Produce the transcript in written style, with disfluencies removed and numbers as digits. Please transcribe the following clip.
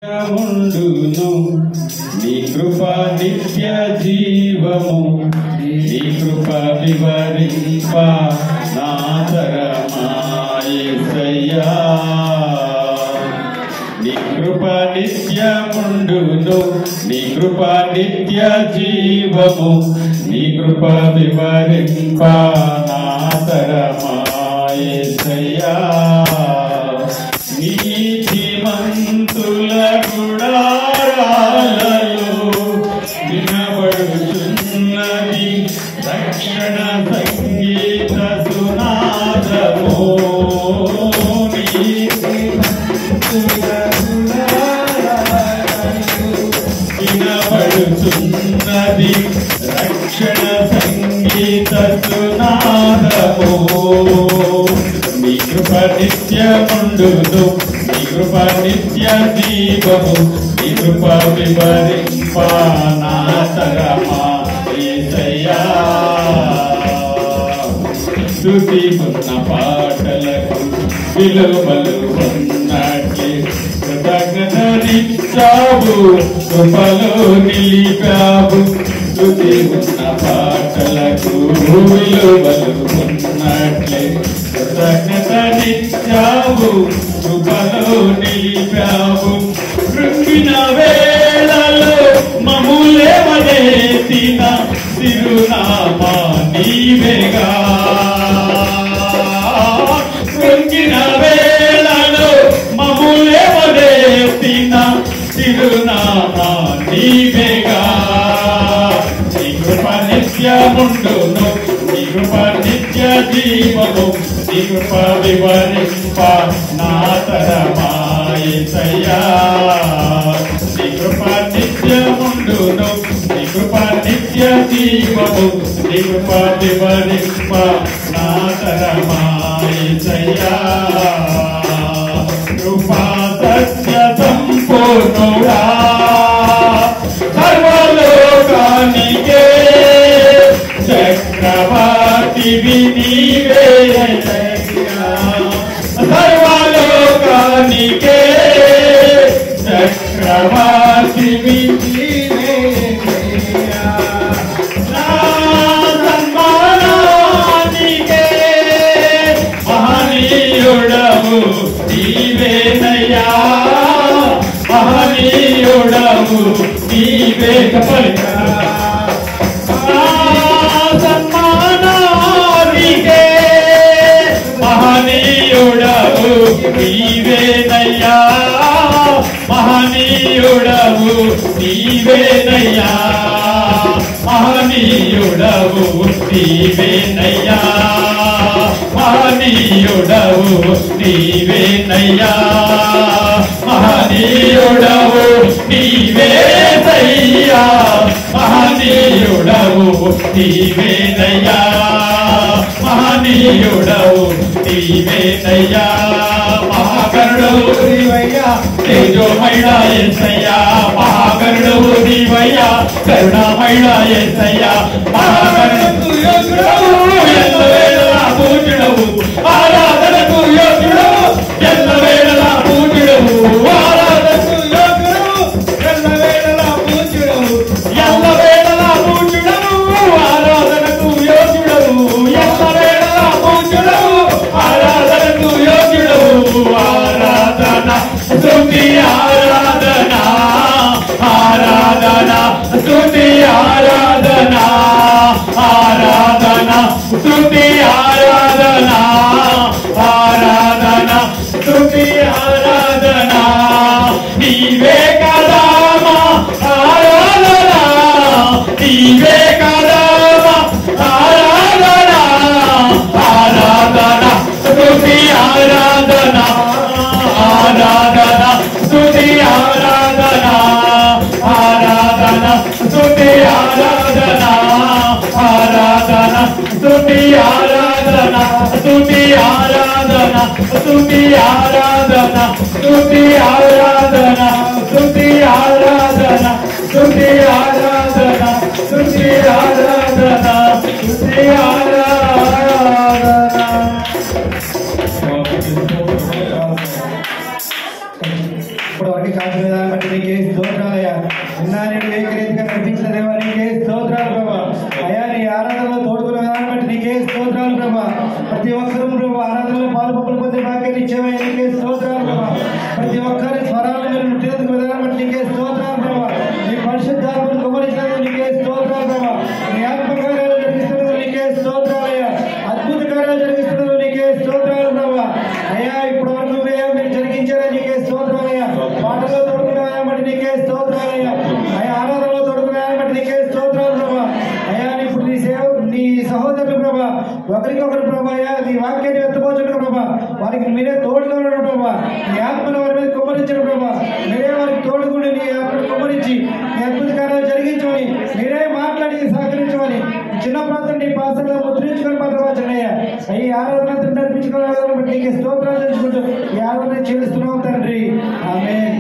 ముండును నీ కృప నిత్య జీవము నీ కృప వివరింప నా తరమా యేసయ్యా నీ కృప నిత్యముండును నీ కృప నిత్య జీవము నీ కృప వివరింప నా తరమా యేసయ్యా నీతిమంతుల గుడారాలలో వినబడుచున్నది రక్షణ సంగీత సునాదము వినబడుచున్నది రక్షణ సంగీత సునాదము నీ కృప నిత్యముండును నీ కృప నిత్య జీవము నీ కృప వివరింప నా తరమా యేసయ్యా స్తుతి ఉన్న పాటలకు విలువలు ఉన్నట్లే కృతజ్ఞతనిచ్చావు కృపలో నిలిపావు స్తుతి ఉన్న పాటలకు విలువలు ఉన్నట్లే కృతజ్ఞతనిచ్చావు కృపలో నిలిపావు కృంగిన వేళలో మమ్ములేవనెత్తిన తిరునామా నీవేగా కృంగిన వేళలో మమ్ములేవనెత్తిన తిరునామా నీవేగా నీ కృప నిత్యముండును నీ కృప నిత్య జీవము నీ కృప వివరింప నా తరమా యేసయ్యా నీ కృప నిత్యముండును నీ కృప నిత్య జీవము నీ కృప వివరింప నా తరమా యేసయ్యా కృపా సత్య సంపూర్ణుడా సర్వలోకానికే చక్రవర్తివి నీవేనయ్యా సర్వలోకానికే చక్రవర్తివి నీవేనయ్యా నా సన్మానానికే మహనీయుడవు నీవేనయ్యా మహనీయుడవు నీవే పలికా మహనీయుడవు నీవేనయ్యా మహనీయుడవు నీవేనయ్యా మహనీయుడవు నీవేనయ్యా మహనీయుడవు నీవేనయ్యా మహనీయుడవు నీవేనయ్యా మహనీయుడవు నీవేనయ్యా మహనీయుడవు నీవేనయ్యా మహాకరుడవు నీవయ్యా తేజోమయుడ యేసయ్యా మహాకరుడవు నీవయ్యా కరుణామయుడ యేసయ్యా మహాకరుణకు యోగ్యుడవు ఎల్లవేళలా పూజ్యుడవు ఆరాధనకు యోగ్యుడవు ఎల్లవేళలా పూజ్యుడవు ఆరాధనకు యోగ్యుడవు ఎల్లవేళలా పూజ్యుడవు ఎల్లవేళలా పూజ్యుడవు ఆరాధనకు యోగ్యుడవు ఎల్లవేళలా పూజ్యుడవు ఆరాధనకు యోగ్యుడవు ఆరాధన స్తుతి ఆరాధన ఆరాధన స్తుతి ఆరాధన ఆరాధన స్తుతి ఆరాధన ఆరాధన స్తుతి ఆరాధన నీవే కదా మా ఆరాధన నీవే కదా మా ఆరాధన ఆరాధన స్తుతి ఆరాధన ఆరాధన స్తుతి ఆరాధన ఆరాధన స్తుతి ఆరాధన ఆరాధన స్తుతి ఆరాధన స్తుతి ఆరాధన స్తుతి ఆరాధన స్తుతి ఆరాధన స్తుతి ఆరాధన స్తుతి ఆరాధన స్తుతి ఆరాధన స్తుతి ఆరాధన ఇప్పుడు అన్ని కాదు బట్టి నీకే స్తోత్రాలయ్యా. నేను ఏకరీతిగా నడిపించిన దేవా నీకే స్తోత్రాలు ప్రభా. అయ్యా నీ ఆరాధనలో తోడుకున్న విధానం బట్టి నీకే స్తోత్రాలు ప్రభా. ప్రతి ఒక్కరూ ప్రభా ఆరాధనలో పాల్పొప్పులు పొందే భాగ్యాన్ని ఇచ్చేవయ్యా నీకే స్తోత్రాలు ప్రభా. ప్రతి ఒక్కరి స్వరాలు మీరు నృత్యేందుకు విధానం బట్టి నీకే స్తోత్రాలు ప్రభా. నీ పరిశుద్ధాత్మను కుమరించినందుకు నీకే స్తోత్రాలు ప్రభా. నీ ఆత్మకార్యాలు జరిగిస్తున్నందుకు నీకే స్తోత్రాలయ్యా. అద్భుత కార్యాలు జరిగిస్తున్నందుకు నీకే స్తోత్రాలు ప్రభా. అయ్యా ఇప్పుడు వరకు మీరు జరిగించారా నీకే స్తోత్రాలయ్యా. పాటలో తోడుకున్నాయా బట్టి నీకే స్తోత్రాలయ్యా. అయ్యా ఆరాధనలో తోడుకున్నాయా బట్టి నీకే స్తోత్రాలు ప్రభా. అయ్యా ఇప్పుడు నీ సహోదరులు ప్రభా ఒకరికొకరు ప్రభా అయ్యా నీ వాక్యాన్ని ఎత్తుకోవచ్చు ప్రభా. వారికి మీరే తోడుగా ఉండడం ప్రభా. నీ ఆత్మను వారి మీద కుమ్మరించడం ప్రభా. మీరే వారికి తోడుగుండి నీ ఆత్మను కుమ్మరించి నీ అద్భుత కార్యాలు జరిగించమని మీరే మాట్లాడి సహకరించమని చిన్న ప్రాంతం నీ పాసంలో ముద్రించుకొని పత్రవాచనయ్యా. ఈ ఆరాధన నడిపించుకోవాలని బట్టి నీకు స్తోత్రాలు తెలుసుకుంటూ ఈ ఆరాధన చేస్తున్నాం తండ్రి. ఆమేన్.